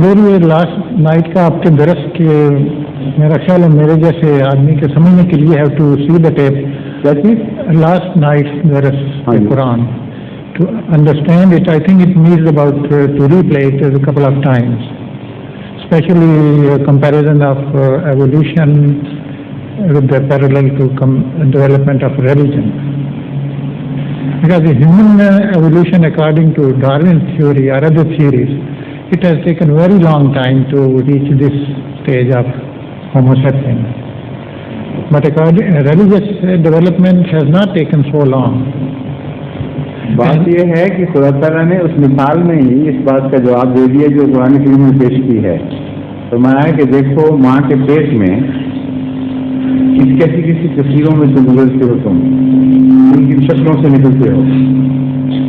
حضور یہ last night کا آپ کے درس کے میرا خیال ہے میرے جیسے آدمی کے سمجھنے کے لیے have to see the tape last night درس Quran to understand it. I think it needs about to replay it a couple of times, especially comparison of evolution with the parallel to development of religion. Because the human evolution according to Darwin's theory or other theories, it has taken very long time to reach this stage of Homo sapiens. But religious development has not taken so long. بات یہ ہے کہ خدا تعالیٰ نے اس مثال میں ہی اس بات کا جواب دے دیا جو قرآن کریم میں پیش کی ہے. فرمایا کہ دیکھو ماں کے پیٹ میں کسی کسی تصویروں میں سے گزرتے ہو تم، ان کی شکلوں سے نکلتے ہو.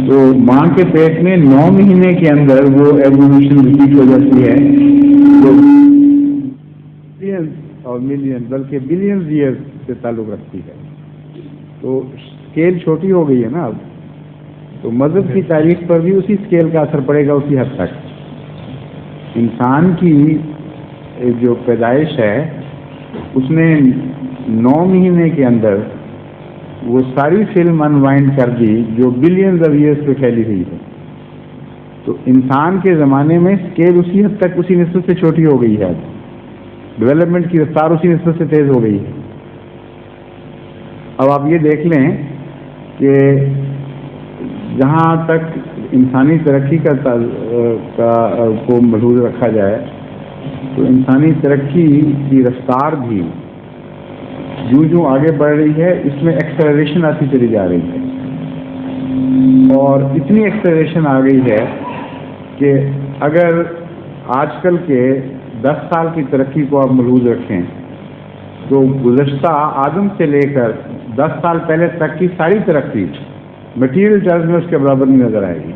تو ماں کے پیٹ میں 9 مہینے کے اندر وہ ایوولوشن ریپیٹ ہو جاتی ہے جو ملینز اور ملین بلکہ بلینز ایئرز سے تعلق رکھتی ہے. تو اسکیل چھوٹی ہو گئی ہے نا اب، تو مذہب کی تاریخ پر بھی اسی اسکیل کا اثر پڑے گا اسی حد تک. انسان کی جو پیدائش ہے اس نے 9 مہینے کے اندر وہ ساری فلم انوائنڈ کر دی جو بلینز آف ایئرس پہ پھیلی ہوئی ہے. تو انسان کے زمانے میں اسکیل اسی حد تک اسی نسبت سے چھوٹی ہو گئی ہے. اب ڈیولپمنٹ کی رفتار اسی نسبت سے تیز ہو گئی ہے. اب آپ یہ دیکھ لیں کہ جہاں تک انسانی ترقی کو ملحوظ رکھا جائے تو انسانی ترقی کی رفتار بھی جو آگے بڑھ رہی ہے اس میں ایکسلریشن آتی چلی جا رہی ہے. اور اتنی ایکسلریشن آ گئی ہے کہ اگر آج کل کے 10 سال کی ترقی کو آپ ملحوظ رکھیں تو گزشتہ آدم سے لے کر 10 سال پہلے تک کی ساری ترقی مٹیریل ٹرمز میں اس کے برابر نہیں نظر آئے گی.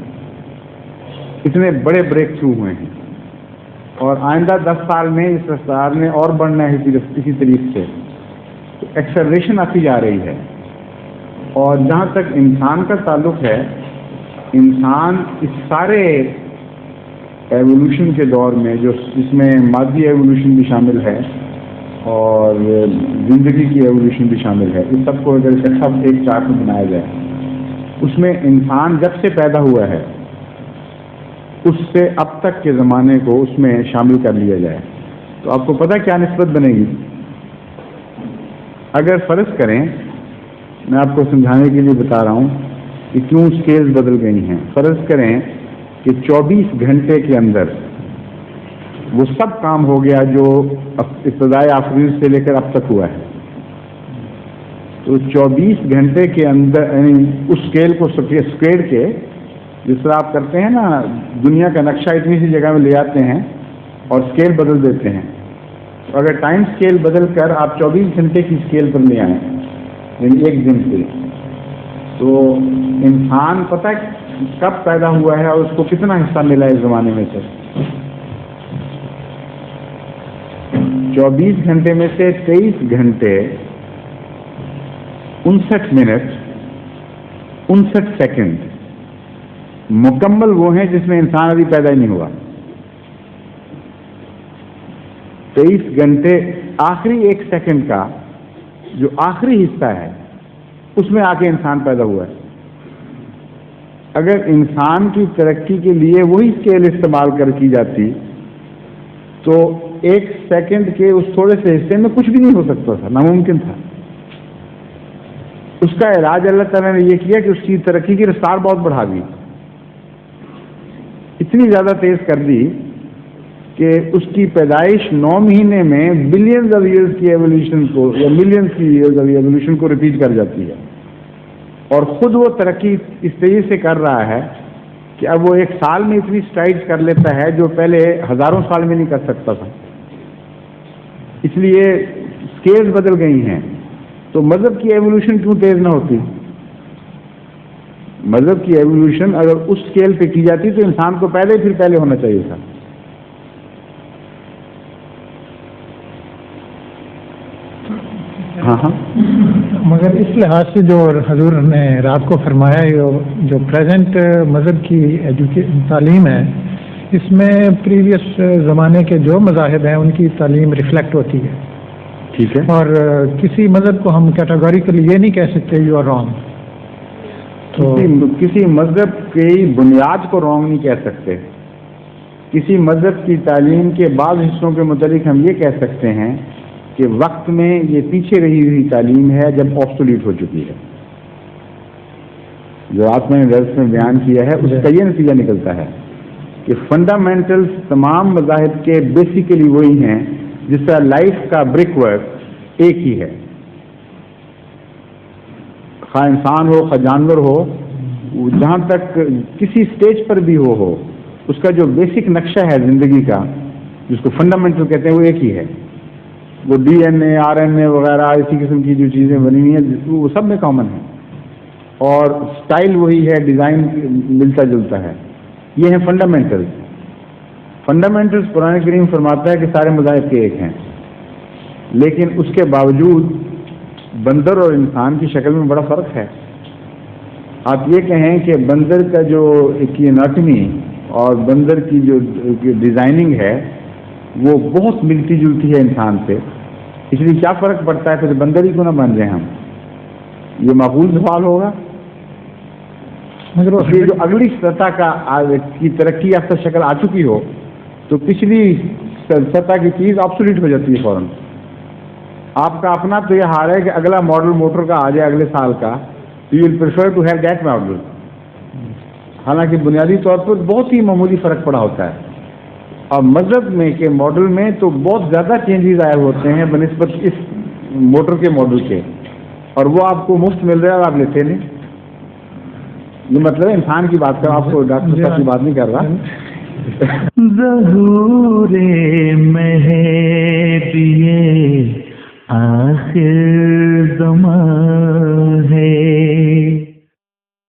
اتنے بڑے بریک تھرو ہوئے ہیں اور آئندہ 10 سال میں اس رفتار میں اور بڑھنا ہے اسی طریقے سے. ایکسلریشن آتی جا رہی ہے. اور جہاں تک انسان کا تعلق ہے، انسان اس سارے ایوولوشن کے دور میں جس میں مادی ایوولوشن بھی شامل ہے اور زندگی کی ایوولوشن بھی شامل ہے، اس سب کو اگر اکٹھا ایک چارٹ میں بنایا جائے اس میں انسان جب سے پیدا ہوا ہے اس سے اب تک کے زمانے کو اس میں شامل کر لیا جائے تو آپ کو پتہ کیا نسبت بنے گی. اگر فرض کریں، میں آپ کو سمجھانے کے لیے بتا رہا ہوں کہ کیوں اسکیل بدل گئی ہیں. فرض کریں کہ 24 گھنٹے کے اندر وہ سب کام ہو گیا جو ابتدائی آفرین سے لے کر اب تک ہوا ہے. تو 24 گھنٹے کے اندر اس اسکیل کو اسکویئر کے جس طرح آپ کرتے ہیں نا، دنیا کا نقشہ اتنی سی جگہ میں لے آتے ہیں اور اسکیل بدل دیتے ہیں. تو اگر ٹائم اسکیل بدل کر آپ 24 گھنٹے کی اسکیل پر لے آئیں یعنی ایک دن سے، تو انسان پتہ کب پیدا ہوا ہے اور اس کو کتنا حصہ ملا ہے اس زمانے میں سے. 24 گھنٹے میں سے 23 گھنٹے 59 منٹ 59 سیکنڈ مکمل وہ ہیں جس میں انسان ابھی پیدا ہی نہیں ہوا. 23 گھنٹے آخری 1 سیکنڈ کا جو آخری حصہ ہے اس میں آ کے انسان پیدا ہوا ہے. اگر انسان کی ترقی کے لیے وہی اسکیل استعمال کر کی جاتی تو 1 سیکنڈ کے اس تھوڑے سے حصے میں کچھ بھی نہیں ہو سکتا تھا، ناممکن تھا. اس کا علاج اللہ تعالیٰ نے یہ کیا کہ اس کی ترقی کی رفتار بہت بڑھا دی، اتنی زیادہ تیز کر دی کہ اس کی پیدائش 9 مہینے میں بلینز آف ایئرز کی ایوولوشن کو یا ملینز کی ایئرز آف ایوولوشن کو ریپیٹ کر جاتی ہے. اور خود وہ ترقی اس طریقے سے کر رہا ہے کہ اب وہ 1 سال میں اتنی اسٹرائڈ کر لیتا ہے جو پہلے ہزاروں سال میں نہیں کر سکتا تھا. اس لیے اسکیلز بدل گئی ہیں. تو مذہب کی ایوولوشن کیوں تیز نہ ہوتی؟ مذہب کی ایوولوشن اگر اس اسکیل پہ کی جاتی تو انسان کو پہلے ہونا چاہیے تھا. ہاں مگر اس لحاظ سے جو حضور نے رات کو فرمایا جو پریزنٹ مذہب کی تعلیم ہے اس میں پریویس زمانے کے جو مذاہب ہیں ان کی تعلیم ریفلیکٹ ہوتی ہے. ٹھیک ہے. اور کسی مذہب کو ہم کیٹیگوریکلی یہ نہیں کہہ سکتے یو آر رانگ. تو کسی مذہب کی بنیاد کو رانگ نہیں کہہ سکتے. کسی مذہب کی تعلیم کے بعض حصوں کے متعلق ہم یہ کہہ سکتے ہیں کہ وقت میں یہ پیچھے رہی ہوئی تعلیم ہے جب آبسولیٹ ہو چکی ہے. جو آپ نے درس میں بیان کیا ہے اس کا یہ نتیجہ نکلتا ہے کہ فنڈامنٹلز تمام مذاہب کے بیسیکلی وہی ہیں جس طرح لائف کا برک ورک ایک ہی ہے. خواہ انسان ہو خواہ جانور ہو, جہاں تک کسی سٹیج پر بھی ہو اس کا جو بیسک نقشہ ہے زندگی کا جس کو فنڈامنٹل کہتے ہیں وہ ایک ہی ہے. وہ D N A R N A وغیرہ اسی قسم کی جو چیزیں بنی ہوئی ہیں وہ سب میں کامن ہے, اور سٹائل وہی ہے, ڈیزائن ملتا جلتا ہے. یہ ہیں فنڈامنٹلز. فنڈامنٹلز قرآن کریم فرماتا ہے کہ سارے مذاہب کے ایک ہیں, لیکن اس کے باوجود بندر اور انسان کی شکل میں بڑا فرق ہے. آپ یہ کہیں کہ بندر کا جو ایک اناٹمی اور بندر کی جو ڈیزائننگ ہے وہ بہت ملتی جلتی ہے انسان سے, اس لیے کیا فرق پڑتا ہے پھر بندر ہی کیوں نہ بن جائیں ہم؟ یہ معقول سوال ہوگا. مگر یہ جو اگلی سطح کی ترقی یافتہ شکل آ چکی ہو تو پچھلی سطح کی چیز آبسولیٹ ہو جاتی ہے فوراً. آپ کا اپنا تو یہ حال ہے کہ اگلا ماڈل موٹر کا آ جائے اگلے سال کا, you will prefer to have that model, حالانکہ بنیادی طور پر بہت ہی معمولی فرق پڑا ہوتا ہے. اور مذہب میں کے ماڈل میں تو بہت زیادہ چینجز آئے ہوتے ہیں بنسبت اس موٹر کے ماڈل کے, اور وہ آپ کو مفت مل رہا ہے اور آپ لیتے نہیں. یہ مطلب ہے انسان کی بات کر, آپ کو ڈاکٹر صاحب کی بات نہیں کر رہا. ظہور مہدی آخر زمان